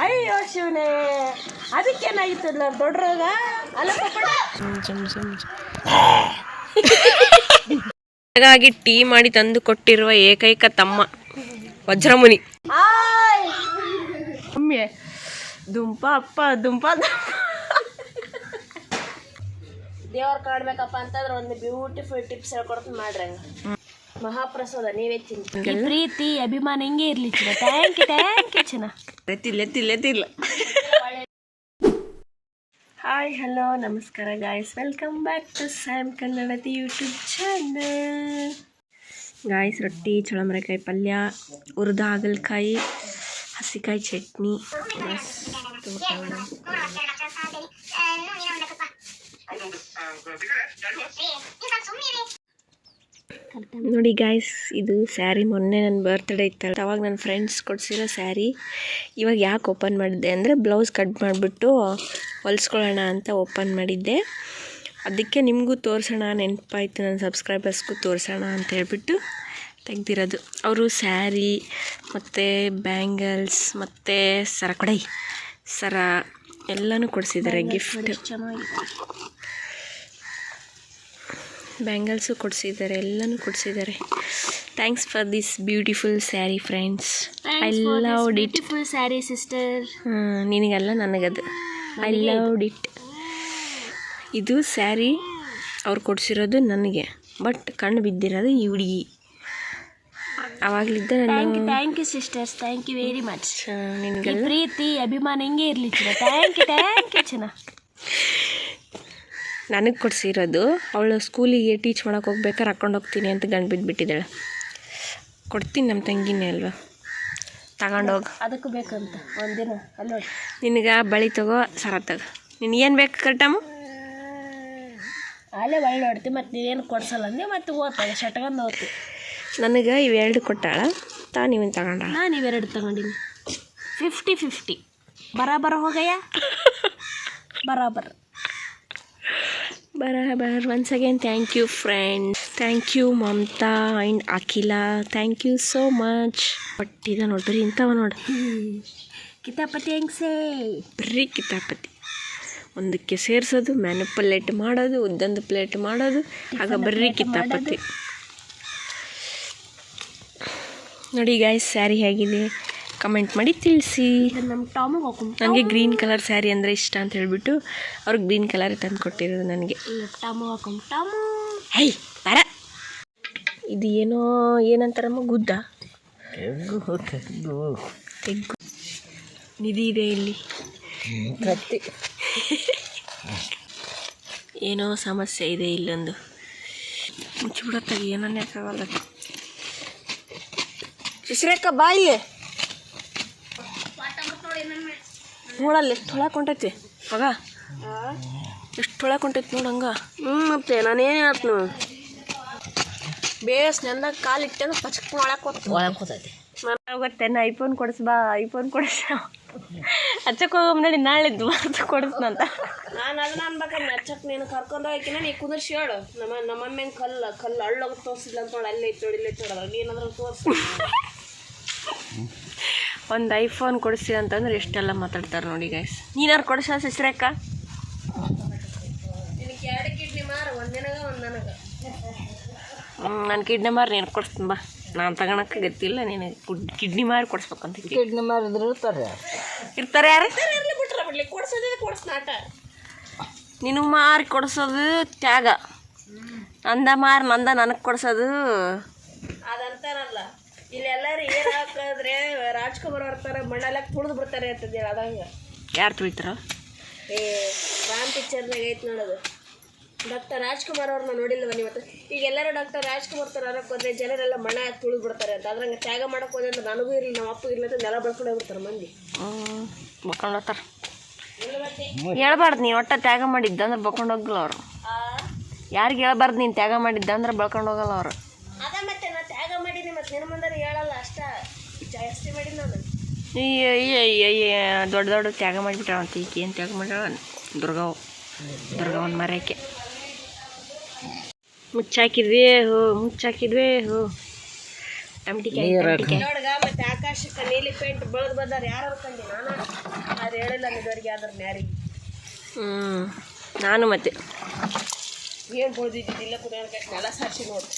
ಅಯ್ಯೋ ಶಿವನೇ, ಅದಕ್ಕೇನಾಗಿತ್ತಲ್ಲ ದೊಡ್ಡರಾಗ ಅಲ್ಲ. ಹಾಗಾಗಿ ಟೀ ಮಾಡಿ ತಂದು ಕೊಟ್ಟಿರುವ ಏಕೈಕ ತಮ್ಮ ವಜ್ರಮುನಿ. ಒಮ್ಮೆ ದುಂಪ ಅಪ್ಪ ದುಂಪ ದೇವ್ರ ಕಾಡ್ಬೇಕಪ್ಪ ಅಂತಂದ್ರೆ ಒಂದು ಬ್ಯೂಟಿಫುಲ್ ಟಿಪ್ಸ್ ಹೇಳ್ಕೊಡ್ತೀನಿ ಮಾಡ್ರಿ. ಮಹಾಪ್ರಸಾದ ನೀವೇ ತಿಂತೀವಿ. ಪ್ರೀತಿ ಅಭಿಮಾನ ಹಿಂಗೆ ಇರ್ಲಿ ಚಿನ್ನ. ಥ್ಯಾಂಕ್ ಯು ಚಿನ್ನ. ತಿಲ್ಲ. ಹಾಯ್ ಹಲೋ ನಮಸ್ಕಾರ guys, welcome back to Sam ಕನ್ನಡದ ಯೂಟ್ಯೂಬ್ ಚಾನಲ್. ಗಾಯ್ಸ್, ರೊಟ್ಟಿ, ಚಳಮರೆಕಾಯಿ ಪಲ್ಯ, ಹುರಿದ ಹಾಗಲಕಾಯಿ, ಹಸಿಕಾಯಿ ಚಟ್ನಿ. ನೋಡಿ ಗಾಯ್ಸ್, ಇದು ಸ್ಯಾರಿ ಮೊನ್ನೆ ನನ್ನ ಬರ್ತ್ಡೇ ಇತ್ತಲ್ಲ, ಅವಾಗ ನನ್ನ ಫ್ರೆಂಡ್ಸ್ ಕೊಡಿಸಿರೋ ಸ್ಯಾರಿ. ಇವಾಗ ಯಾಕೆ ಓಪನ್ ಮಾಡಿದ್ದೆ ಅಂದರೆ ಬ್ಲೌಸ್ ಕಟ್ ಮಾಡಿಬಿಟ್ಟು ಹೊಲಿಸ್ಕೊಳ್ಳೋಣ ಅಂತ ಓಪನ್ ಮಾಡಿದ್ದೆ. ಅದಕ್ಕೆ ನಿಮಗೂ ತೋರಿಸೋಣ ನೆನಪಾಯಿತು, ನನ್ನ ಸಬ್ಸ್ಕ್ರೈಬರ್ಸ್ಗೂ ತೋರಿಸೋಣ ಅಂತ ಹೇಳ್ಬಿಟ್ಟು ತೆಗ್ದಿರೋದು. ಅವರು ಸ್ಯಾರಿ ಮತ್ತು ಬ್ಯಾಂಗಲ್ಸ್ ಮತ್ತು ಸರ ಎಲ್ಲನೂ ಕೊಡಿಸಿದ್ದಾರೆ ಗಿಫ್ಟ್. ಬ್ಯಾಂಗಲ್ಸು ಕೊಡಿಸಿದ್ದಾರೆ, ಎಲ್ಲನೂ ಕೊಡಿಸಿದ್ದಾರೆ. Thanks for this beautiful sari friends. I loved it. Beautiful sari sister. ನಿನಗಲ್ಲ, ನನಗದು. I loved it. ಇದು ಸ್ಯಾರಿ ಅವ್ರು ಕೊಡಿಸಿರೋದು ನನಗೆ, ಬಟ್ ಕಣ್ಣು ಬಿದ್ದಿರೋದು ಈ ಹುಡುಗಿ. ಆವಾಗಲಿದ್ದ thank you sisters, thank you very much. ನಿನಗೆಲ್ಲ ಪ್ರೀತಿ ಅಭಿಮಾನ ಹಿಂಗೆ ಇರಲಿ ಚಿನ್ನ. ಥ್ಯಾಂಕ್ ಯು ಚಿನ್ನ. ನನಗೆ ಕೊಡಿಸಿರೋದು, ಅವಳು ಸ್ಕೂಲಿಗೆ ಟೀಚ್ ಮಾಡೋಕೆ ಹೋಗ್ಬೇಕಾದ್ರೆ ಹಾಕ್ಕೊಂಡು ಹೋಗ್ತೀನಿ ಅಂತ ಗಂಡು ಬಿದ್ದುಬಿಟ್ಟಿದ್ದಾಳೆ. ಕೊಡ್ತೀನಿ, ನಮ್ಮ ತಂಗಿನೇ ಅಲ್ವಾ, ತಗೊಂಡೋಗಿ. ಅದಕ್ಕೂ ಬೇಕಂತ ಒಂದಿನ ಅಲ್ಲ. ನಿನಗೆ ಬಳಿ ತಗೋ, ಸರ ತಗೋ, ನಿನಗೇನು ಬೇಕು ಕಟ್ಟಮ್ಮ. ಅಲ್ಲೇ ಒಳ್ಳೆ ನೋಡ್ತೀವಿ, ಮತ್ತು ನೀವೇನು ಕೊಡ್ಸಲ್ಲ ಅಂದೆ, ಮತ್ತು ಓದ್ತಾಳೆ ಶಟ್ಕೊಂಡು ಹೋಗ್ತೀವಿ. ನನಗೆ ಇವೆರಡು ಕೊಟ್ಟಾಳ, ನೀವೇನು ತಗೊಂಡ. ನಾನು ಇವೆರಡು ತಗೊಂಡಿನಿ. 50-50 ಬರಾಬರ ಹೋಗಯ್ಯ. ಬರಾಬರ್. Once again thank you friends. Thank you Mamata and Akhila, thank you so much. ಬಟ್ಟಿದ ನೋಡ್ರಿ, ಇಂಥವ ನೋಡಿ ಕಿತಾಪತಿ ಹೆಂಗ್ಸೇ, ಬರೀ ಕಿತಾಪತಿ. ಒಂದಕ್ಕೆ ಸೇರಿಸೋದು, ಮ್ಯಾನುಪುಲೇಟ್ ಮಾಡೋದು, ಉದ್ದಂದು ಪ್ಲೇಟ್ ಮಾಡೋದು, ಆಗ ಬರೀ ಕಿತಾಪತಿ. ನೋಡಿ ಗಾಯ್ಸ್, ಸ್ಯಾರಿ ಹೇಗಿದೆ ಕಮೆಂಟ್ ಮಾಡಿ ತಿಳಿಸಿ. ನಮ್ಮ ಟಾಮಿಗೆ ಹಾಕೊಂಡು, ನನಗೆ ಗ್ರೀನ್ ಕಲರ್ ಸ್ಯಾರಿ ಅಂದರೆ ಇಷ್ಟ ಅಂತ ಹೇಳ್ಬಿಟ್ಟು ಅವ್ರಿಗೆ ಗ್ರೀನ್ ಕಲರ್ ತಂದು ಕೊಟ್ಟಿರೋದು ನನಗೆ. ಟಾಮು ಹಾಕೊಂಡು ಟಾಮು. ಹೈ ಬರ. ಇದು ಏನಂತಾರಮ್ಮ, ಗುದ್ದ ತೆಗ್ಗು ನಿಧಿ ಇದೆ ಇಲ್ಲಿ. ಕತ್ತಿ. ಏನೋ ಸಮಸ್ಯೆ ಇದೆ ಇಲ್ಲೊಂದು. ಮುಚ್ಚಿಬಿಡತ್ತಾಗಿ ಏನನ್ನ ಯಾಕಾಗಲ್ಲ. ಶಿಶ್ರೇಖ ಬಾ ಇಲ್ಲಿ ನೋಡಲ್ಲ, ಎಷ್ಟು ಹೊಳಕೊಂಟೈತಿ ಮಗ, ಎಷ್ಟು ಹೊಳಕೊಂಟೈತಿ ನೋಡಂಗ. ಮತ್ತೆ ನಾನೇನು ಹೇಳ್ತು ನೋಡಿ, ಬೇಸ್ ನೆಂದಾಗ ಕಾಲಿಟ್ಟೆ ಅಂದ್ರೆ ಪಚಕ್ ಒಳಕೋತೈತಿ. ಗೊತ್ತೇ, ಐಫೋನ್ ಕೊಡಿಸ್ಬಾ, ಐಫೋನ್ ಕೊಡಿಸ ಹಚ್ಚಕ್ಕೆ ಹೋಗಮ್ ನೋಡಿ, ನಾಳಿದ್ದು ಮಾತು ಕೊಡಿಸ್ನಂತ. ನಾನು ಅದನ್ನ ಅನ್ಬೇಕಂದ್ರೆ ಹಚ್ಚಕ್ಕೆ ನೀನು ಕರ್ಕೊಂಡು ಹೋಗಿನ ನೀ ಕುದಿರ್ಸಿ ಹೇಳು. ನಮ್ಮಮ್ಮೆ ಕಲ್ಲು ಹಳ್ಳೋಗಿ ತೋರಿಸಿಲ್ಲ ಅಂತ ನೋಡಿ, ಅಲ್ಲೇ ಇತ್ತು ಇಲ್ಲೇ ಇತ್ತು, ನೀನಾದ್ರೂ ತೋರಿಸಿ. ಒಂದು ಐಫೋನ್ ಕೊಡಿಸಿ ಅಂತಂದ್ರೆ ಎಷ್ಟೆಲ್ಲ ಮಾತಾಡ್ತಾರೆ ನೋಡಿ ಗೈಸ್. ನೀನಾರು ಕೊಡಿಸ ಶಿಶ್ರೇಖ. ನಿನಗೆ 2 ಕಿಡ್ನಿ ಮಾರು, ಒಂದಿನಾಗ ಒಂದು ನನಗೆ. ನಾನು ಕಿಡ್ನಿ ಮಾರು ನೀನು ಕೊಡಿಸ್ತೀನಿ ಬಾ. ನಾನು ತಗೊಳಕ್ಕೆ ಗೊತ್ತಿಲ್ಲ, ನೀನು ಕಿಡ್ನಿ ಮಾರಿ ಕೊಡಿಸ್ಬೇಕಂತ. ಕಿಡ್ನಿ ಮಾರಿದ್ರೆ ಇರ್ತಾರೆ ಯಾರು ಬಿಡ್ಲಿ, ಕೊಡ್ಸೋದೇ ಕೊಡಿಸ್ನಾಟ. ನೀನು ಮಾರಿ ಕೊಡಿಸೋದು ತ್ಯಾಗ, ನಂದ ಮಾರಿ ನಂದ ನನಗೆ ಕೊಡಿಸೋದು ಅದಂತಾರಲ್ಲ. ಇಲ್ಲಿ ಎಲ್ಲರೂ ಏರ್ ಹಾಕಿದ್ರೆ ರಾಜ್ಕುಮಾರ್ ಬರ್ತಾರೆ, ಮಣ್ಣೆಲ್ಲ ತುಳಿದು ಬಿಡ್ತಾರೆ ಅಂತಂದು ಅದಂಗೆ. ಯಾರು ತುಳಿತಾರ? ರಾಮ್ ಪಿಕ್ಚರ್ನಾಗ ಐತೆ ನೋಡೋದು. ಡಾಕ್ಟರ್ ರಾಜ್ಕುಮಾರ್ ಅವ್ರನ್ನ ನೋಡಿಲ್ವ ನೀವತ್ತು? ಈಗ ಎಲ್ಲರೂ ಡಾಕ್ಟರ್ ರಾಜ್ಕುಮಾರ್ ಥರ ಅನ್ನಕ್ಕೆ ಹೋದ್ರೆ ಜನರೆಲ್ಲ ಮಣ್ಣ ತುಳಿದು ಬಿಡ್ತಾರೆ ಅಂತ. ಅದ್ರಂಗೆ ತ್ಯಾಗ ಮಾಡೋಕೆ ಹೋದ್ರೆ ಅಂದ್ರೆ ನನಗೂ ಇರಲಿ, ನಮ್ಮ ಅಪ್ಪಗೂ ಇರಲಿ ಅಂತ ನೆಲ ಬೆಳ್ಕೊಂಡು ಹೋಗ್ಬಿಡ್ತಾರೆ ಮಂದಿ. ಬಕ್ಕೊಂಡು ಹೋಗ್ತಾರೆ. ಹೇಳ್ಬಾರ್ದು ನೀನು ಒಟ್ಟ ತ್ಯಾಗ ಮಾಡಿದ್ದ ಅಂದ್ರೆ ಬಕ್ಕೊಂಡು ಹೋಗಲ್ಲ ಅವರು. ಯಾರಿಗೆ ಹೇಳ್ಬಾರ್ದು ನೀನು ತ್ಯಾಗ ಮಾಡಿದ್ದ ಅಂದ್ರೆ ಬಳ್ಕೊಂಡು ಹೋಗಲ್ಲ ಅವರು. ಅದ ಮತ್ತೆ ನಾನು ತ್ಯಾಗ ಮಾಡೀನಿ, ಮತ್ತೆ ನಿನ್ನ ಮುಂದೆ ಹೇಳಲ್ಲ ಅಷ್ಟ ಜಾಸ್ತಿ ಮಾಡೀನಿ ನಾನು. ದೊಡ್ಡ ತ್ಯಾಗ ಮಾಡಿಬಿಟ್ಟಾಳ ಅಂತ. ಈಕೆ ಏನು ತ್ಯಾಗ ಮಾಡ್ಯಾಳ? ದುರ್ಗವನ್ನ ಮರ್ಯಾಕೆ ಮುಚ್ಚಾಕಿದ್ವಿ ಹೋ ಟಮಟಿಕಾಯಿ. ನೋಡ್ಗ ಮತ್ತೆ ಆಕಾಶಕ್ಕೆ ನೀಲಿ ಪೇಂಟ್ ಬೆಳೆದು ಬಂದಾರ. ಯಾರು ಕಂಡಿ ನಾನು ಅದು ಹೇಳಿಲ್ಲ ಇದುವರೆಗೆ ಆದ್ರೆ ನ್ಯಾರಿಗೆ ನಾನು ಮತ್ತೆ ಏನು ಬಳ್ದಿದ್ದಿಲ್ಲ ಕುದಿಯೋಕೆ ನೆಲ ಸಾರಿಸಿ ನೋಡಿ.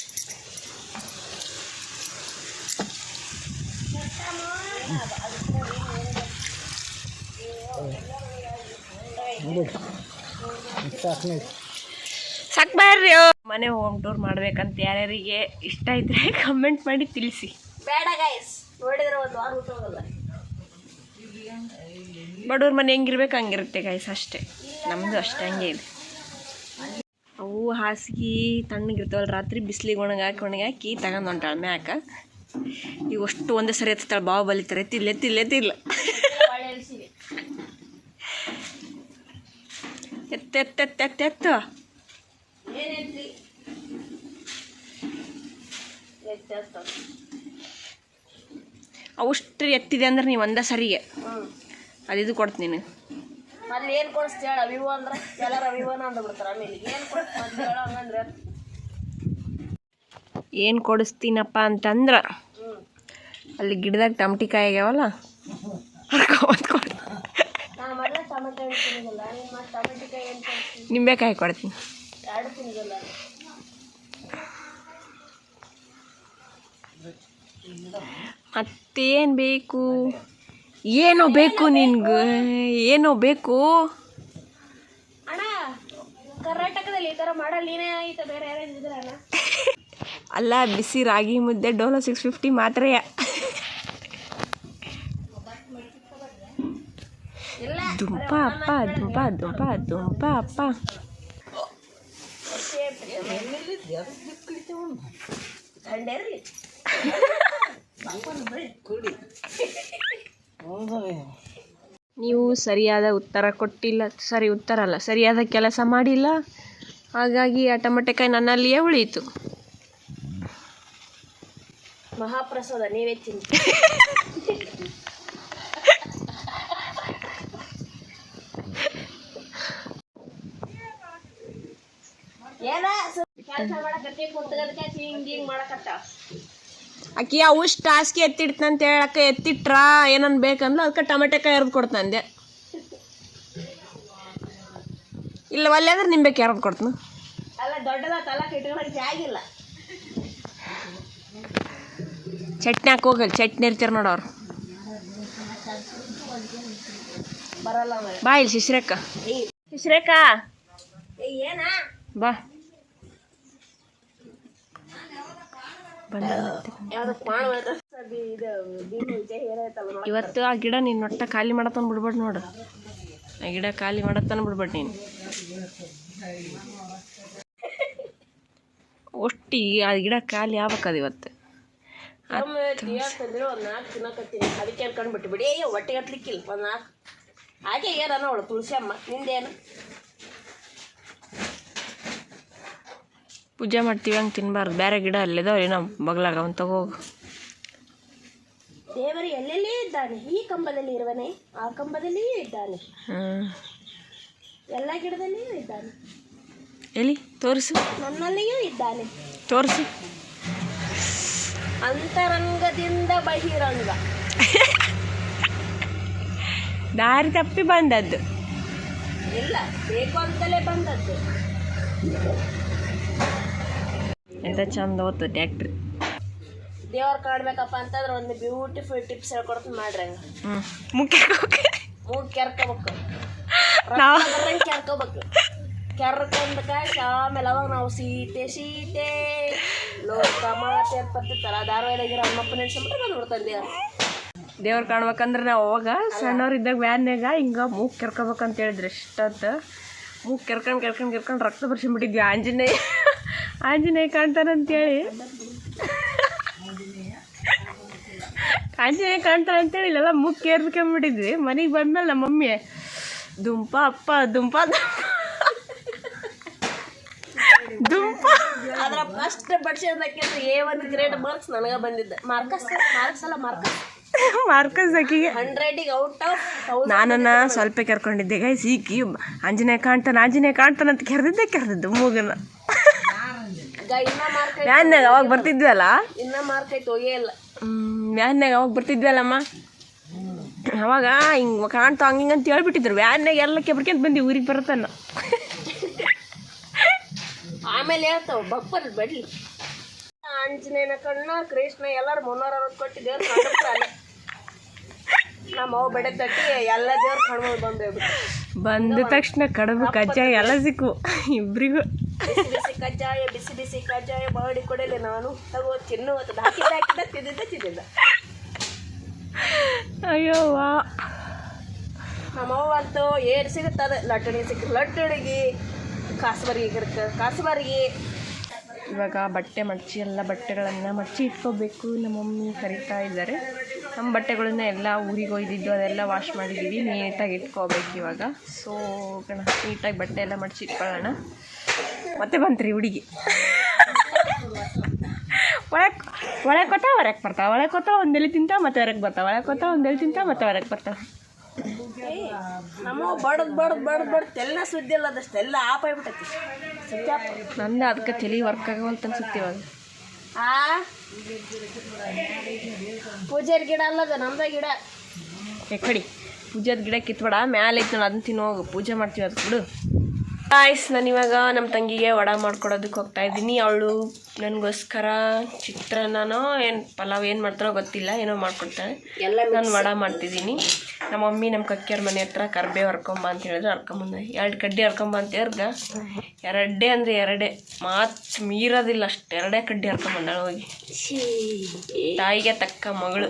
ಸಾಕು ಬರ್ರಿ. ಮನೆ ಹೋಮ್ ಟೂರ್ ಮಾಡ್ಬೇಕಂತ ಯಾರ್ಯಾರಿಗೆ ಇಷ್ಟ ಇದ್ರೆ ಕಮೆಂಟ್ ಮಾಡಿ ತಿಳಿಸಿ. ಬೇಡ ಗೈಸ್, ನೋಡಿದ್ರೆ ಒಂದು ವಾರ ಊಟ ಹೋಗಲ್ಲ. ಬಡವ್ರ ಮನೆ ಹೆಂಗಿರ್ಬೇಕು ಹಂಗಿರುತ್ತೆ ಗೈಸ್, ಅಷ್ಟೇ. ನಮ್ಮದು ಅಷ್ಟೇ ಹಂಗೆ ಇದೆ. ಅವು ಹಾಸಿಗೆ ತಣ್ಣಗಿರ್ತಾವಲ್ಲ, ರಾತ್ರಿ ಬಿಸಿಲಿಗೆ ಒಣಗಾಕಿ ತಗೊಂಡು ಹೊಂಟಾಳ ಮ್ಯಾಕ. ಈಗ ಅಷ್ಟು ಒಂದೇ ಸರಿ ಎತ್ತಾಳೆ, ಬಾವು ಬಲಿತಾರೆ, ಎತ್ತಿಲ್ಲ ಎತ್ತು ಅವಷ್ಟು ಎತ್ತಿದೆ ಅಂದ್ರೆ ನೀವು ಒಂದೇ ಸರಿಗೆ ಅದಿದು ಕೊಡ್ತೀನಿ ನೀನು. ಅಲ್ಲಿ ಏನು ಕೊಡಿಸ್ತೀಯ ವಿವೋ ಅಂದ್ರೆ ಎಲ್ಲರ ವಿವೋನ ಅಂತ ಬಿಡ್ತಾರೆ. ಆಮೇಲೆ ಏನು ಕೊಡಿಸ್ತೀವಿ ಹಂಗಂದ್ರೆ ಏನು ಕೊಡಿಸ್ತೀನಪ್ಪ ಅಂತಂದ್ರೆ ಅಲ್ಲಿ ಗಿಡದಾಗ ಟಮಟಿಕಾಯಿ ಆಗ್ಯಾವಲ್ಲ ನಾನು ಮೊದಲೇ ಟೊಮೆಟೊ ಹಣ್ಣು ತಿನ್ನೋದಿಲ್ಲ, ನೀನು ಮತ್ತೆ ಟೊಮೆಟಿಕಾಯಿ ಏನು ಕೊಡ್ತೀನಿ? ನಿಂಬೆಕಾಯಿ ಕೊಡ್ತೀನಿ. ಎರಡು ತಿನ್ನೋದಿಲ್ಲ. ಮತ್ತೇನು ಬೇಕು? ಏನೋ ಬೇಕು ನಿನ್ಗೆ? ಏನೋ ಬೇಕು? ಅಣ್ಣ ಕರ್ನಾಟಕದಲ್ಲಿ ಈ ಥರ ಮಾಡಲ್ಲ, ನೀನೇ ಆಯ್ತು, ಬೇರೆ ಯಾರು ಇದ್ರೆ ಅಣ್ಣ. ಅಲ್ಲ, ಬಿಸಿ ರಾಗಿ ಮುದ್ದೆ ಡೋಲೋ 650 ಮಾತ್ರ. ದುಂಪ ಅಪ್ಪ ದುಂಪ ದುಂಪ ದುಂಪ ಅಪ್ಪ. ನೀವು ಸರಿಯಾದ ಉತ್ತರ ಕೊಟ್ಟಿಲ್ಲ, ಸರಿಯಾದ ಕೆಲಸ ಮಾಡಿಲ್ಲ, ಹಾಗಾಗಿ ಆ ಟೊಮೆಟೆಕಾಯಿ ನನ್ನಲ್ಲಿಯೇ ಉಳಿಯಿತು. ಮಹಾಪ್ರಸಾದ ನೀವೇ ತಿನ್ನಿ. ಕೆಲಸ ಮಾಡಕತ್ತಿ ಕುಂತ್ಗದಕ್ಕೆ ಹಿಂಗೆ ಮಾಡಕತ್ತ. ಆಕಿ ಅವಷ್ಟು ಟಾಸ್ಕಿ ಎತ್ತಿಡ್ತಂತ ಹೇಳಕ್ಕೆ ಎತ್ತಿಟ್ರಾ ಏನನ್ ಬೇಕಂದ್ಲು, ಅದಕ್ಕೆ ಟೊಮೆಟೆಕಾಯಿ ಎರ್ದು ಕೊಡ್ತಂದೆ. ಇಲ್ಲ ಒಲ್ಲೆ ಅಂದ್ರೆ ನಿಂಬೆಕಾಯಿ ಎರ್ದು ಕೊಡ್ತೀನಿ. ಅಲ್ಲ ದೊಡ್ಡದಾತಲ್ಲ, ಇಟ್ಕೊಳಕ್ಕೆ ಜಾಗಿಲ್ಲ. ಚಟ್ನಿ ಹಾಕಿ ಹೋಗಲ್ಲ, ಚಟ್ನಿ ಇರ್ತೀರ ನೋಡವ್ರು. ಬರಲ್ಲ ಬಾ ಇಲ್ಲಿ ಶಿಶ್ರೇಖ ಏನ ಬಾ. ಇವತ್ತು ಆ ಗಿಡ ನೀನು ಒಟ್ಟ ಖಾಲಿ ಮಾಡತ್ತಾನ ಬಿಡ್ಬೇಡಿ ನೋಡು. ಆ ಗಿಡ ಖಾಲಿ ಮಾಡತ್ತಾನ ಬಿಡ್ಬೇಡಿ ನೀನು. ಒಟ್ಟಿ ಆ ಗಿಡ ಖಾಲಿ ಆಗ್ಬೇಕದು ಇವತ್ತು. ಒಂದು 4 ತಿನ್ನಕತ್ತೀನಿ, ಅದಕ್ಕೆ ಅನ್ಕೊಂಡು ಬಿಟ್ಟು ಬಿಡಿ. ಹೊಟ್ಟೆಗೆ ಹತ್ಲಿಕ್ಕಿಲ್ಲ ಒಂದು 4 ಹಾಗೆ ಏನ ಅವಳು ತುಳಸಿ ಅಮ್ಮ. ನಿಂದೇನು ಪೂಜೆ ಮಾಡ್ತೀವಿ, ಹಂಗೆ ತಿನ್ಬಾರ್ದು. ಬೇರೆ ಗಿಡ ಅಲ್ಲಿದಾವೆ ಏನೋ ಬಗ್ಲಾಗ, ಅವನು ತಗೋಗು. ದೇವರು ಎಲ್ಲೆಲ್ಲೇ ಇದ್ದಾನೆ, ಈ ಕಂಬದಲ್ಲಿ ಇರುವನೆ, ಆ ಕಂಬದಲ್ಲಿಯೂ ಇದ್ದಾನೆ, ಎಲ್ಲ ಗಿಡದಲ್ಲಿಯೂ ಇದ್ದಾನೆ. ಎಲ್ಲಿ ತೋರಿಸು? ನನ್ನಲ್ಲಿಯೂ ಇದ್ದಾನೆ. ತೋರಿಸು. ಅಂತರಂಗದಿಂದ ಬಹಿರಂಗ. ದಾರಿ ತಪ್ಪಿ ಬಂದದ್ದು ಇಲ್ಲ, ಬೇಕು ಅಂತಲೇ ಬಂದದ್ದು. ಎಂತ ಚಂದ ಹೋಗ್ತು ಟ್ಯಾಕ್ಟ್ರಿ. ದೇವ್ರು ಕಾಡ್ಬೇಕಪ್ಪ ಅಂತಂದ್ರೆ ಒಂದು ಬ್ಯೂಟಿಫುಲ್ ಟಿಪ್ಸ್ ಹೇಳ್ಕೊಡ್ತೀನಿ ಮಾಡ್ರಿ. ಮುಖ್ಯ ಮೂಗ್ ಕೆರ್ಕೋಬೇಕು, ಕೆರ್ಕೋಬೇಕು. ಕೆರ್ಕೊಂಡ ಕಾಯ್ಸಿ ಆಮೇಲೆ ಅವಾಗ ನಾವು ಸೀತೆ ಲೋಕ ಮಾತೆ ಬರ್ತಿರ್ತಾರ ಧಾರಾವಾಹಿಯಾಗಿರೋ ಹನುಮಪ್ಪ ನೆನ್ಸ್ಕೊಂಡ್ಬಿಟ್ಟು ಬಂದ್ಬಿಡ್ತಾನೆ ದೇವ್ರು. ದೇವ್ರು ಕಾಣ್ಬೇಕಂದ್ರೆ ನಾವು ಅವಾಗ ಸಣ್ಣವ್ರಿದ್ದಾಗ ವ್ಯಾನ್ಯಾಗ ಹಿಂಗೆ ಮೂಗ್ ಕೆರ್ಕೋಬೇಕಂತ ಹೇಳಿದ್ರೆ ಎಷ್ಟೊತ್ತು ಮೂಗ್ ಕೆರ್ಕೊಂಡು ರಕ್ತ ಬರ್ಸಿಬಿಟ್ಟಿದ್ವಿ. ಆಂಜನೇಯ ಕಾಣ್ತಾನಂತೇಳಿ ಕಾಣ್ತಾನಂತೇಳಿ ಇಲ್ಲೆಲ್ಲ ಮೂಗ್ ಕೇರ್ಕೊಂಬಿಟ್ಟಿದ್ವಿ. ಮನೆಗೆ ಬಂದ್ಮೇಲೆ ನಮ್ಮ ಮಮ್ಮಿ ದುಂಪ ಅಪ್ಪ ದುಂಪ ಅದ್ರ ಫಸ್ಟ್ ಬಡ್ಸೋದಕ್ಕೆ A1 ಗ್ರೇಡ್ ಮಾರ್ಕ್ಸ್ ನನಗೆ ಬಂದಿದ್ದ. ಮಾರ್ಕಸ್ ಆಕಿಗೆ 100ಗೆ ಔಟ್ ಆಫ್ 1000. ನಾನನ್ನ ಸ್ವಲ್ಪ ಕೆರ್ಕೊಂಡಿದ್ದೆ ಗೈಸ್. ಈಕಿ ಆಂಜನೇಯ ಕಾಣ್ತಾನ ಅಂತ ಕೆರೆದಿದ್ದು ಮೂಗನ್ನ. ವ್ಯಾನ್ಯಾಗ ಅವಾಗ ಬರ್ತಿದ್ವಲ್ಲ, ಇನ್ನ ಮಾರ್ಕ್ ಐತೆ ಹೋಗೇ ಇಲ್ಲ. ವ್ಯಾನ್ಯಾಗ ಅವಾಗ ಬರ್ತಿದ್ವಲ್ಲಮ್ಮ, ಅವಾಗ ಹಿಂಗೆ ಕಾಣ್ತಾ ಹಂಗೆ ಅಂತ ಹೇಳ್ಬಿಟ್ಟಿದ್ರು ವ್ಯಾನ್ನಾಗ ಎಲ್ಲ ಕೆಬ್ರಕ್ಯಂತ ಬಂದು ಊರಿಗೆ ಬರುತ್ತಾನ. ಆಮೇಲೆ ಹೇಳ್ತಾವ ಬಪ್ಪಲ್ ಬಡ್ಲಿ ಆಂಜನೇಯನ ಕಣ್ಣ ಕೃಷ್ಣ ಎಲ್ಲರೂ 360 ಕೊಟ್ಟು ದೇವ್ರ ಕಂಡಿರ್ತಾನೆ. ನಮ್ಮ ಅವು ಬೆಡೆ ತಟ್ಟಿ ಎಲ್ಲ ದೇವ್ರ ಕಣ್ಮಗಳು ಬಂದ ತಕ್ಷಣ ಕಡುಬು ಕಜ್ಜಾಯ ಎಲ್ಲ ಸಿಕ್ಕು ಇಬ್ರಿಗೂ. ಬಿಸಿ ಕಜ್ಜಾಯ ಬಿಸಿ ಬಿಸಿ ಕಜ್ಜಾಯ ಮಾಡಿ ಕೊಡಲಿ ನಾನು ತಗೋ ತಿನ್ನು ಅಂತ ಹಾಕಿದ್ದ ತಿಂದಿದ್ದ. ಅಯ್ಯೋ ವಾ ನಮ್ಮವ್ವ ಅಂತೂ ಏನು ಸಿಗುತ್ತದ ಲಟ್ಟಣಿ ಲಟ್ಟಣಿಗೆ ಕಾಸುಬಾರಿಗೆ. ಇವಾಗ ಬಟ್ಟೆ ಮಡಚಿ ಎಲ್ಲ ಬಟ್ಟೆಗಳನ್ನು ಮಡಚಿ ಇಟ್ಕೋಬೇಕು. ನಮ್ಮ ಮಮ್ಮಿ ಕರಿತಾ ಇದ್ದಾರೆ. ನಮ್ಮ ಬಟ್ಟೆಗಳನ್ನ ಎಲ್ಲ ಊರಿಗೆ ಒಯ್ದಿದ್ದು ಅದೆಲ್ಲ ವಾಶ್ ಮಾಡಿದ್ದೀವಿ. ನೀಟಾಗಿ ಇಟ್ಕೋಬೇಕು ಇವಾಗ. ಸೊ ನೀಟಾಗಿ ಬಟ್ಟೆ ಎಲ್ಲ ಮಡಚಿ ಇಟ್ಕೊಳ್ಳೋಣ. ಮತ್ತೆ ಬಂತ್ರಿ ಹುಡುಗಿ ಒಳಗೆ ಕೊತ್ತಾ ಹೊರಗೆ ಬರ್ತಾವೆ, ಒಳಗೆ ಕೊತ್ತಾ ಒಂದೆಲ್ಲಿ ತಿಂತ ಮತ್ತೆ ಹೊರಗೆ ಬರ್ತಾವೆ, ಒಳಗೆ ಕೊತ್ತಾ ಒಂದೆಲ್ಲಿ ತಿಂತ ಮತ್ತೆ ಹೊರಗೆ ಬರ್ತಾವೆ. ನಮ್ಮ ಬಡದ್ ತೆಲ್ಲ ಸುದ್ದಿ ಅಲ್ಲ ಅದಷ್ಟೆಲ್ಲ ಆಪ್ ಆಗ್ಬಿಟ್ಟೈತಿ ಸತ್ಯಪ್ಪ. ನಂದು ಅದಕ್ಕೆ ತಲೆ ವರ್ಕ್ ಆಗೋಲ್ತ ಅನ್ಸುತ್ತೆ ಇವಾಗ. ಪೂಜಾರಿ ಗಿಡ ಅಲ್ಲದ ನಮ್ದ ಗಿಡ. ಕಡಿ ಪೂಜಾದ ಗಿಡ ಕಿತ್ಬೇಡ, ಮ್ಯಾಲೆ ಐತೆ ನಾನು ಅದನ್ನ ತಿನ್ನೋಗು, ಪೂಜೆ ಮಾಡ್ತೀವಿ ಅದು ಕೊಡು. ಗಾಯ್ಸ್ ನಾನಿವಾಗ ನಮ್ಮ ತಂಗಿಗೆ ವಡ ಮಾಡ್ಕೊಡೋದಕ್ಕೆ ಹೋಗ್ತಾ ಇದ್ದೀನಿ. ಅವಳು ನನಗೋಸ್ಕರ ಚಿತ್ರಾನ್ನನೋ ಏನು ಪಲಾವ್ ಏನು ಮಾಡ್ತಾರೋ ಗೊತ್ತಿಲ್ಲ, ಏನೋ ಮಾಡ್ಕೊಡ್ತಾಳೆ. ನಾನು ವಡ ಮಾಡ್ತಿದ್ದೀನಿ. ನಮ್ಮ ಮಮ್ಮಿ ನಮ್ಮ ಕಕ್ಕಿಯವ್ರ ಮನೆ ಹತ್ರ ಕರ್ಬೇವು ಹರ್ಕೊಂಬ ಅಂತ ಹೇಳಿದ್ರೆ ಹರ್ಕೊಂಬಂದೆ. 2 ಕಡ್ಡಿ ಹರ್ಕೊಂಬ ಅಂತ ಹೇಳ್ದ. 2 ಅಂದರೆ 2 ಮಾತು ಮೀರೋದಿಲ್ಲ, ಅಷ್ಟು 2 ಕಡ್ಡಿ ಹರ್ಕೊಂಬಂದಾಳೆ ಹೋಗಿ. ತಾಯಿಗೆ ತಕ್ಕ ಮಗಳು.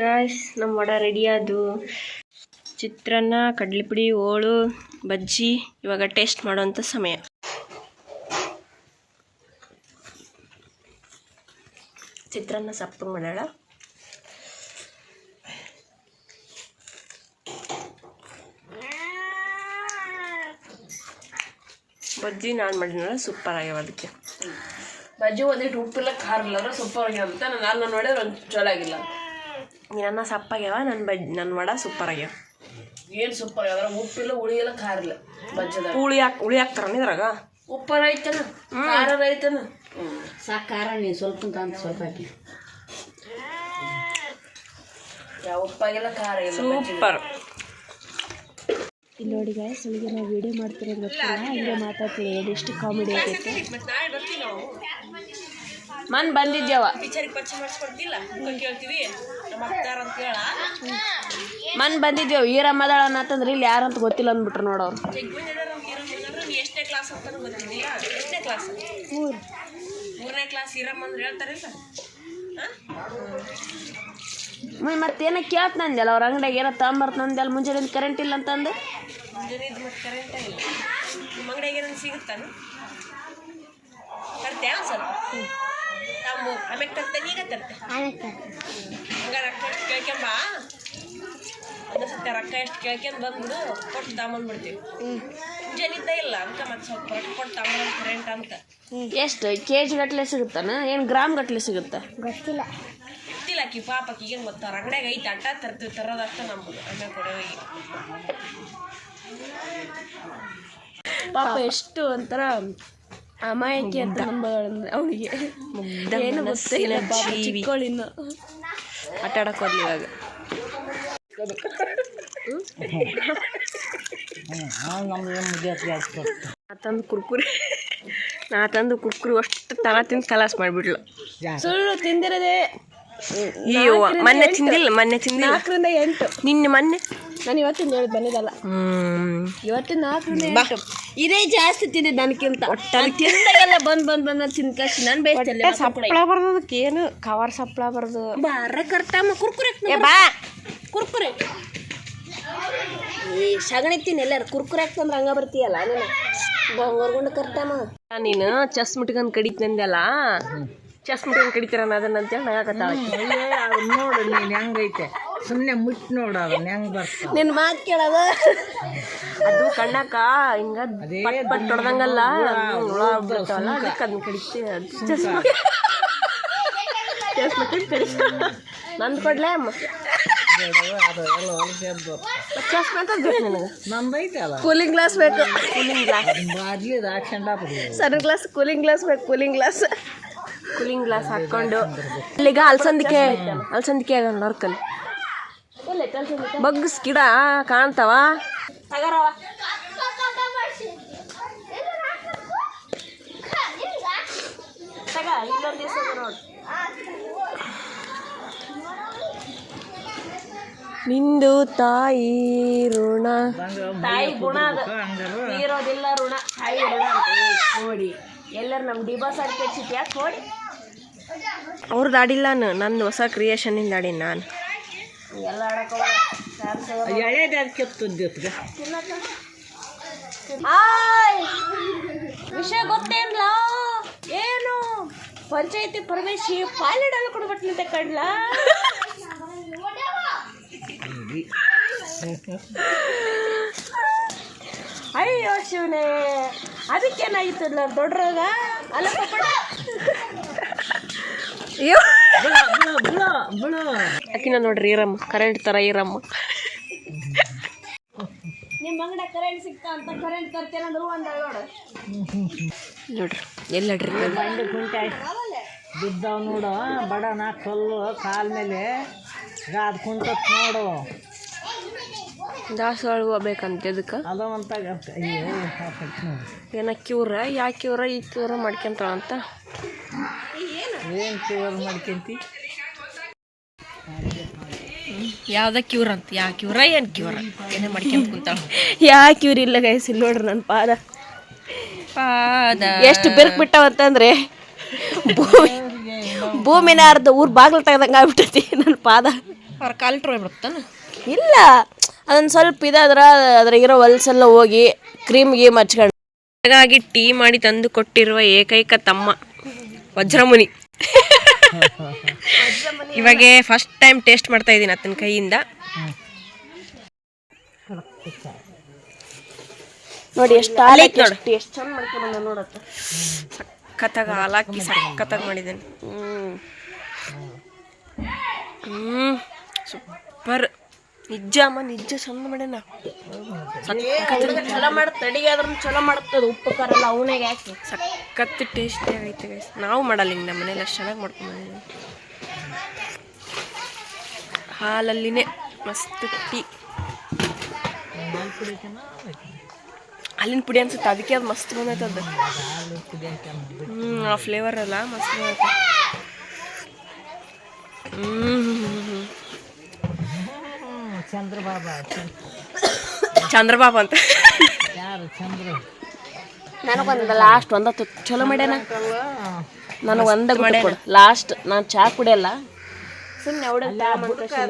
ಗಾಯ್ಸ್ ನಮ್ಮ ವಡ ರೆಡಿಯಾದು. ಚಿತ್ರಾನ್ನ, ಕಡಲೆಪುಡಿ, ಹೋಳು, ಬಜ್ಜಿ. ಇವಾಗ ಟೇಸ್ಟ್ ಮಾಡೋವಂಥ ಸಮಯ. ಚಿತ್ರಾನ್ನ ಸಪ್ಪಗೆ ಮಾಡೋಣ. ಬಜ್ಜಿ ನಾನು ಮಾಡಿದ್ನಲ್ಲ ಸೂಪರ್ ಆಗ್ಯಾವ. ಅದಕ್ಕೆ ಬಜ್ಜಿ ಒಂದಿಟ್ಟು ಉಪ್ಪಿಲ್ಲ ಖಾರ ಇಲ್ಲ ಅಂದ್ರೆ ಸೂಪರ್ ಆಗ್ಯಾವ ಅಂತ ನಾನು ನೋಡಿದ್ರೆ ಒಂದು ಚಲೋ ಆಗಿಲ್ಲ. ನನ್ನ ಸಪ್ಪಾಗ್ಯಾವ, ನನ್ನ ವಡ ಸೂಪರ್ ಆಗ್ಯಾವ. ಏನು ಸೂಪರ್ ಆಗ್ಯಾವ, ಉಪ್ಪಿಲ್ಲ ಹುಳಿ ಇಲ್ಲ ಖಾರ ಇಲ್ಲ. ಬಜ್ಜದ ಹುಳಿ ಹಾಕ್ತಾರ ಇದ್ರಾಗ. ಉಪ್ಪರ ಐತನ ಖಾರ ಐತನ ಸಾಕು. ಖಾರ ನೀನು ಸ್ವಲ್ಪ ಅಂತ ಸ್ವಲ್ಪ ಹಾಕಿ. ಯಾವ ಉಪ್ಪಾಗಿಲ್ಲ ಖಾರ ಇಲ್ಲ ಸೂಪರ್. ಇಲ್ಲಿ ನೋಡಿ ಗಾಯ್ಸ್, ಅವಳಿಗೆ ನಾವು ವಿಡಿಯೋ ಮಾಡ್ತಿರೋದು ಗೊತ್ತಿಲ್ಲ, ಹಂಗೆ ಮಾತಾಡ್ತೀವಿ. ಎಷ್ಟು ಕಾಮಿಡಿ ಆಗೈತೆ. ಮನ್ ಬಂದಿದ್ದೇವ ಮನ್ ಬಂದಿದ್ದೇವ ಈರಮ್ಮದಾಳ ಅಂತಂದ್ರೆ ಇಲ್ಲಿ ಯಾರಂತ ಗೊತ್ತಿಲ್ಲ ಅಂದ್ಬಿಟ್ರು ನೋಡೋರು. ಎಷ್ಟನೇ ಕ್ಲಾಸ್ ಅಂತ ಗೊತ್ತಿದ್ದಿಲ್ಲ. ಎಷ್ಟನೇ ಕ್ಲಾಸ್? 3ನೇ ಕ್ಲಾಸ್ ಈರಮ್ಮ ಅಂದ್ರೆ ಹೇಳ್ತಾರಿಲ್ಲ. ಮತ್ತೇನ ಕೇಳ್ತಂದೆಲ್ಲ ಅವ್ರ ಅಂಗಡಿಯಾಗ ಏನೋ ತಗೊಂಬರ್ತಂದೆಲ್ಲ. ಮುಂಜಾನೆ ಕರೆಂಟ್ ಇಲ್ಲ ಅಂತಂದು. ಮುಂಜಾನೆ ಕರೆಂಟೇ ಇಲ್ಲ. ನಿಮ್ಮ ಅಂಗಡಿಯಾಗ ಏನೋ ಸಿಗುತ್ತಾನ ತರ್ತೆ ಸ್ವಲ್ಪ. ನಾವು ಆಮೇಲೆ ತರ್ತೇನೆ, ಈಗ ತರ್ತೆ. ಹಂಗ ರೊಕ್ಕ ಎಷ್ಟು ಕೇಳ್ಕೊಂಬ, ಒಂದು ಸತ್ಯ ರೊಕ್ಕ ಎಷ್ಟು ಕೇಳ್ಕೊಂಡು ಬಂದ್ಬಿಡು, ಕೊಟ್ಟು ತಗೊಂಬಂದ್ಬಿಡ್ತೀವಿ. ಮುಂಜಾನಿದ್ದ ಇಲ್ಲ ಅದಕ್ಕೆ ಮತ್ತೆ ಸ್ವಲ್ಪ ರೊಕ್ಕ ಕೊಟ್ಟು ತಗೊಂಬಂದು ಕರೆಂಟ್ ಅಂತ. ಎಷ್ಟು KG ಗಟ್ಟಲೆ ಸಿಗುತ್ತಾನ ಏನು ಗ್ರಾಮ್ ಗಟ್ಟಲೆ ಸಿಗುತ್ತಾ ಗೊತ್ತಿಲ್ಲ. ಗೊತ್ತಿಲ್ಲ. ಆಕಿ ಪಾಪಕ್ಕೆ ಏನು ಗೊತ್ತಾರ ಅಂಗಡಿಯಾಗ ಐತೆ ಅಟ್ಟ ತರ್ತೀವಿ, ತರೋದಷ್ಟ ನಮ್ಮದು ಆಮೇಲೆ ಕೊಡೋಗಿ. ಪಾಪ ಎಷ್ಟು ಒಂಥರ ಅಮಾಯಕಿ ಅಂತ ನಂಬಂದ್ರೆ ಅವನಿಗೆ ಏನು ಗೊತ್ತಿಲ್ಲ. ಚಿಕ್ಕೋಳಿನ ಆಟ ಆಡಕ್ಕೆ ಹೋದ್ಲಿ ಇವಾಗ. ನಾ ತಂದು ಕುರ್ಕುರಿ ಅಷ್ಟು ತನ ತಿಂದು ಕಲಾಸ್ ಮಾಡಿಬಿಡ್ಲು. ಸುಳ್ಳು ತಿಂದಿರದೆ. ಅಯ್ಯೋ ಮೊನ್ನೆ ತಿಂದಿಲ್ಲ, 4ರಿಂದ 8. ನಿನ್ನೆ ಮೊನ್ನೆ ನಾನು ಇವತ್ತಿಂದ ಹೇಳಿ ಬಂದಿದ್ದಲ್ಲ. ಇವತ್ತಿನ 4ರಿಂದ 8 ಇದೇ ಜಾಸ್ತಿ ತಿಂದಿದ್ದು ನನಗಿಂತ. ತಿಂದಾಗೆಲ್ಲ ಬಂದು ತಿನ್ಕಸಿ ನಾನು ಬೇಯಿಸ್ತಲ್ಲ. ಸಪ್ಪಳ ಬರ್ದದಕ್ಕೆ ಏನು ಕವರ್ ಸಪ್ಪಳ ಬರ್ದು ಬಾರ ಕರ್ತಮ್ಮ ಕುರ್ಕುರೆ ಬಾ ಕುರ್ಕುರೆ. ಈ ಸಗಣಿ ತಿನ್ ಎಲ್ಲಾರು ಕುರ್ಕುರೆ ಹಾಕ್ತಂದ್ರೆ ಹಂಗ ಬರ್ತೀಯಲ್ಲ ನೀನು ಬಂಗೋರ್ಗೊಂಡು ಕರ್ತಮ್ಮ. ನೀನು ಚೆಸ್ ಮುಟ್ಕೊಂಡು ಕಡಿತಂದೆಲ್ಲ, ಚೆಸ್ ಮುಟ್ಕೊಂಡು ಕಡಿತೀರ ಅದನ್ನಂತೇಳಿ ನಗಾಕತ್ತಾಳ. ನೋಡು ನೀನು ಹೆಂಗೈತೆ, ಸುಮ್ಮನೆ ಮುಟ್ಟು ನೋಡು ಅದನ್ನ ಹೆಂಗೆ ಬರ್ತ. ನಿನ್ನ ಮಾತು ಕೇಳೋದು ಅದು ಕಣ್ಣಾಕ ಹಿಂಗ ಪಟ್ ಹೊಡ್ದಂಗಲ್ಲ ಹುಳ ಬಿಡ್ತಾವಲ್ಲ, ಅದಕ್ಕೆ ಅದನ್ನ ಕಡಿತೀವಿ. ಚೆಸ್ ಮುಟ್ಕೊಂಡು ಕಡಿ. ನಂದು ಕೊಡ್ಲೇ ಅಮ್ಮ ಚೆಸ್ ಮಾತ್ರ ಬೇಕು ನನಗೆ. ನಂದೈತಲ್ಲ ಕೂಲಿಂಗ್ ಗ್ಲಾಸ್ ಬೇಕು. ಕೂಲಿಂಗ್ ಗ್ಲಾಸ್ ಬಾದ್ಲಿ ಹಾಕ್ಯಂಡ ಸಣ್ಣ ಗ್ಲಾಸ್ ಕೂಲಿಂಗ್ ಗ್ಲಾಸ್ ಬೇಕು. ಕೂಲಿಂಗ್ ಗ್ಲಾಸ್ ಹಾಕ್ಕೊಂಡು ಇಲ್ಲಿಗ ಅಲ್ಸಂದಿಕೆ ಆಗೋಣ ಅವ್ರ ಕಲ್ಲಿ ಇಲ್ಲ ಕೆಲಸ ಬಗ್ಸ್ ಗಿಡ ಕಾಣ್ತಾವ ತಗರವ ತಗ ಇನ್ನೊಂದು ದಿವಸ ನೋಡಿ ನಿಂದು ತಾಯಿ ಋಣ ತಾಯಿ ಗುಣ ಅದು ತೀರೋದಿಲ್ಲ ಋಣ ತಾಯಿ ಋಣ ಅಂತ ನೋಡಿ ಎಲ್ಲರೂ ನಮ್ಮ ಡಿಬಾಸ್ ಅಡ್ಕೆಡ್ಸಿತ್ತು ಯಾಕೆ ನೋಡಿ ಅವ್ರದ್ದು ಆಡಿಲ್ಲ ನಂದು ಹೊಸ ಕ್ರಿಯೇಷನಿಂದ ಆಡಿನ ನಾನು ಎಲ್ಲ ಆಡಕ್ಕೆ ಎಳೆದ ಕೆತ್ತುದ್ದಿತ್ಗ ವಿಷಯ ಗೊತ್ತೇನ್ಲ ಏನು ಪಂಚಾಯತಿ ಪರಮೇಶಿ ಪಾಲಿಡಲು ಕೊಡ್ಬಿಟ್ನಂತೆ ಕಡ್ಲ ಅಯ್ಯೋ ಶಿವನೇ ಅದಕ್ಕೇನಾಗಿತ್ತಲ್ಲ ದೊಡ್ಡರಾಗ ಅಲ್ಲ ಪಡ ಅಯ್ಯೋ ಬಿಳು ಆಕಿನ ನೋಡ್ರಿ ಈರಮ್ಮ ಕರೆಂಟ್ ಥರ ಈರಮ್ಮ ನಿಮ್ಮ ಅಂಗಡ ಕರೆಂಟ್ ಸಿಕ್ತ ಅಂತ ಕರೆಂಟ್ ತರ್ತೇನಂದ್ರು ಒಂದು ನೋಡು ನೋಡ್ರಿ ಎಲ್ಲಡ್ರಿ ಬಂಡಿ ಕುಂಟೆ ಬಿದ್ದಾವ ನೋಡು ಬಡನ ಕಲ್ಲು ಕಾಲ ಮೇಲೆ ಅದು ಕುಂಟತ್ ನೋಡು ದಾಸವಾಳ ಹೂವು ಬೇಕಂತ ಇದಕ್ಕೆ ಅದಂತ ಏನ ಕ್ಯೂರ ಯಾ ಕ್ಯೂರ ಈ ಕ್ಯೂರ ಮಾಡ್ಕೊಂತಾಳಂತ ಏನು ಕ್ಯೂರ್ ಮಾಡ್ಕೊಂತಿ ಯಾವ್ದ ಕ್ಯೂರ್ ಅಂತ ಯಾ ಕ್ಯೂರ ಏನು ಕ್ಯೂರ ಏನೇ ಮಾಡ್ಕೊಂತ ಕುಂತಾಳ ಯಾ ಕ್ಯೂರ್ ಇಲ್ಲ ಗೈಸ್ ಇಲ್ಲಿ ನೋಡ್ರಿ ನನ್ನ ಪಾದ ಎಷ್ಟು ಬೆರ್ಕ್ ಬಿಟ್ಟಾವಂತಂದ್ರೆ ಭೂಮಿನ ಅರ್ಧ ಊರು ಬಾಗ್ಲು ತೆಗ್ದಂಗೆ ಆಗ್ಬಿಟ್ಟೈತಿ ನನ್ನ ಪಾದ ಅವ್ರ ಕಾಲಿಟ್ರು ಹೋಗ್ಬಿಡ್ತಾನ ಇಲ್ಲ ಅದೊಂದು ಸ್ವಲ್ಪ ಇದಾದ್ರ ಅದ್ರಾಗಿರೋ ಹೊಲ್ಸೆಲ್ಲ ಹೋಗಿ ಕ್ರೀಮ್ ಗೀಮ್ ಹಚ್ಕೊಂಡು ಹಾಗಾಗಿ ಟೀ ಮಾಡಿ ತಂದು ಕೊಟ್ಟಿರುವ ಏಕೈಕ ತಮ್ಮ ವಜ್ರಮುನಿ ಇವಾಗ ಫಸ್ಟ್ ಟೈಮ್ ಟೇಸ್ಟ್ ಮಾಡ್ತಾ ಇದ್ದೀನಿ ಆತನ ಕೈಯಿಂದ ನೋಡಿ ಎಷ್ಟು ಆಲೈತ್ ನೋಡು ಎಷ್ಟು ಚಂದ ಮಾಡ್ಕೊಂಡ ನೋಡತ್ತ ಸಖತ್ತಾಗ ಹಾಲಾಕಿ ಸಖತ್ತಾಗಿ ಮಾಡಿದ್ದೇನೆ ಸೂಪರ್ ನಿಜ ಅಮ್ಮ ನಿಜ ಚಂದ ಮಾಡ್ಯಾನ ಚಲೋ ಮಾಡುತ್ತೆ ಅಡಿಗೆ ಆದ್ರೂ ಚಲೋ ಮಾಡುತ್ತದೆ ಉಪ್ಪು ಖಾರ ಎಲ್ಲ ಅವನಿಗೆ ಹಾಕಿ ಸಖತ್ ಟೇಸ್ಟಿ ಆಗೈತೆ ಗೈಸ್ ನಾವು ಮಾಡಲ್ಲ ಹಿಂಗೆ ನಮ್ಮ ಮನೇಲಿ ಅಷ್ಟು ಚೆನ್ನಾಗಿ ಮಾಡ್ಕೊಂಡ್ಬಂದಿದ್ದೀವಿ ಹಾಲಲ್ಲಿನೇ ಮಸ್ತ್ ಟೀ ಹಾಲಿನ ಪುಡಿ ಅನ್ಸುತ್ತೆ ಅದಕ್ಕೆ ಅದು ಮಸ್ತ್ ಬಂದೈತೆ ಅದು ಆ ಫ್ಲೇವರ್ ಅಲ್ಲ ಮಸ್ತ್ ಬಂದೈತೆ ಚಂದ್ರಬಾಬು ಅಂತ ಯಾರು ಚಂದ್ರ ನನಗೊಂದು ಲಾಸ್ಟ್ ಒಂದತ್ತು ಚಲೋ ಮಾಡ್ಯಾನ ನನಗೆ ಒಂದೇ ಕೊಡು ಲಾಸ್ಟ್ ನಾನು ಚಾ ಕುಡಿಯಲ್ಲ ಸುಮ್ಮನೆ ಅವಡೆ ಕೊಟ್ಟೈತೆ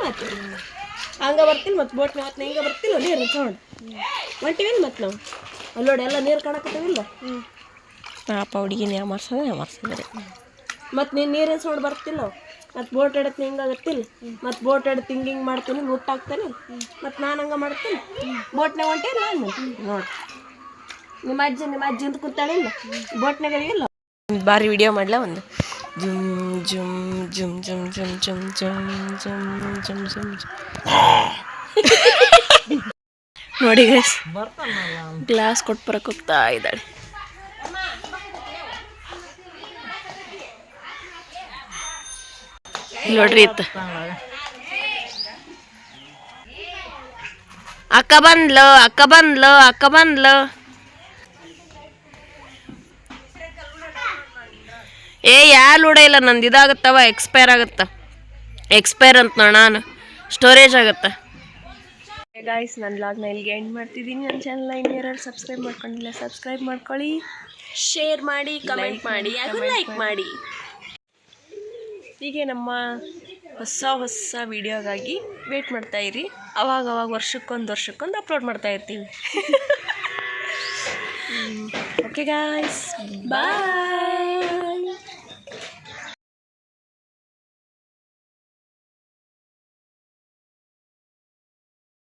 ಅಂತ ಹಂಗೆ ಬರ್ತಿಲ್ಲ ಮತ್ತು ಬೋಟ್ನ ಹೊತ್ತು ಹಿಂಗೆ ಬರ್ತಿಲ್ಲ ನೀರು ಸೌಂಡ್ ಹೊಂಟಿವಿಲ್ಲ ಮತ್ತು ನಾವು ಅಲ್ಲೋಡಿ ಎಲ್ಲ ನೀರು ಕಾಣಕತ್ತವಿಲ್ಲ ಪಾಪ ಹುಡುಗಿನ ಯಾಮರ್ಸೋದ್ರೆ ಮತ್ತು ನೀನು ನೀರಿನ ಸೌಂಡ್ ಬರ್ತಿಲ್ಲ ಮತ್ತು ಬೋಟ್ ಎಡತ್ತೆ ಹಿಂಗೆ ಆಗತ್ತಿಲ್ಲ ಮತ್ತು ಬೋಟ್ ಎಡತ್ತೆ ಹಿಂಗೆ ಮಾಡ್ತೀನಿ ಮುಟ್ಟಾಗ್ತಾನೆ ಮತ್ತು ನಾನು ಹಂಗೆ ಮಾಡ್ತೀನಿ ಬೋಟ್ನಾಗ ಹೊಂಟಿಲ್ಲ ನಾನು ನೋಡಿ ನಿಮ್ಮ ಅಜ್ಜಿ ಅಂತ ಕೂತಾಳಿಲ್ಲ ಬೋಟ್ನಾಗ ಇಲ್ಲ ಬಾರಿ ವಿಡಿಯೋ ಮಾಡಲ ಒಂದು ಜುಮ್ ಜುಮ್ ಜುಮ್ ಜುಮ್ ಜುಮ್ ಜುಮ್ ಜುಮ್ ಜುಮ್ ಜುಮ್ ಜುಮ್ ನೋಡಿ ಗೈಸ್ ಗ್ಲಾಸ್ ಕೊಟ್ಟು ಬರಕ್ಕೆ ಹೋಗ್ತಾ ಇದ್ದಾಳೆ ನೋಡ್ರಿ ಇತ್ತು ಅಕ್ಕ ಬಂದ್ಲು ಏ ಯಾರು ಲೂಡ ಇಲ್ಲ ನಂದು ಇದಾಗತ್ತವ ಎಕ್ಸ್ಪೈರ್ ಅಂತ ನಾನು ಸ್ಟೋರೇಜ್ ಆಗುತ್ತೆ ಗಾಯ್ಸ್ ನನ್ನ ಲಾಗ್ನ ಇಲ್ಲಿಗೆ ಎಂಡ್ ಮಾಡ್ತಿದ್ದೀನಿ ನನ್ನ ಚಾನಲ್ನ ಇನ್ನೆರಡು ಸಬ್ಸ್ಕ್ರೈಬ್ ಮಾಡ್ಕೊಂಡಿಲ್ಲ ಸಬ್ಸ್ಕ್ರೈಬ್ ಮಾಡ್ಕೊಳ್ಳಿ ಶೇರ್ ಮಾಡಿ ಕಮೆಂಟ್ ಮಾಡಿ ಹಾಗೂ ಲೈಕ್ ಮಾಡಿ ಹೀಗೆ ನಮ್ಮ ಹೊಸ ವಿಡಿಯೋಗಾಗಿ ವೇಟ್ ಮಾಡ್ತಾ ಇರಿ ಅವಾಗ ವರ್ಷಕ್ಕೊಂದು ಅಪ್ಲೋಡ್ ಮಾಡ್ತಾ ಇರ್ತೀವಿ ಓಕೆ ಗಾಯ್ಸ್ ಬಾಯ್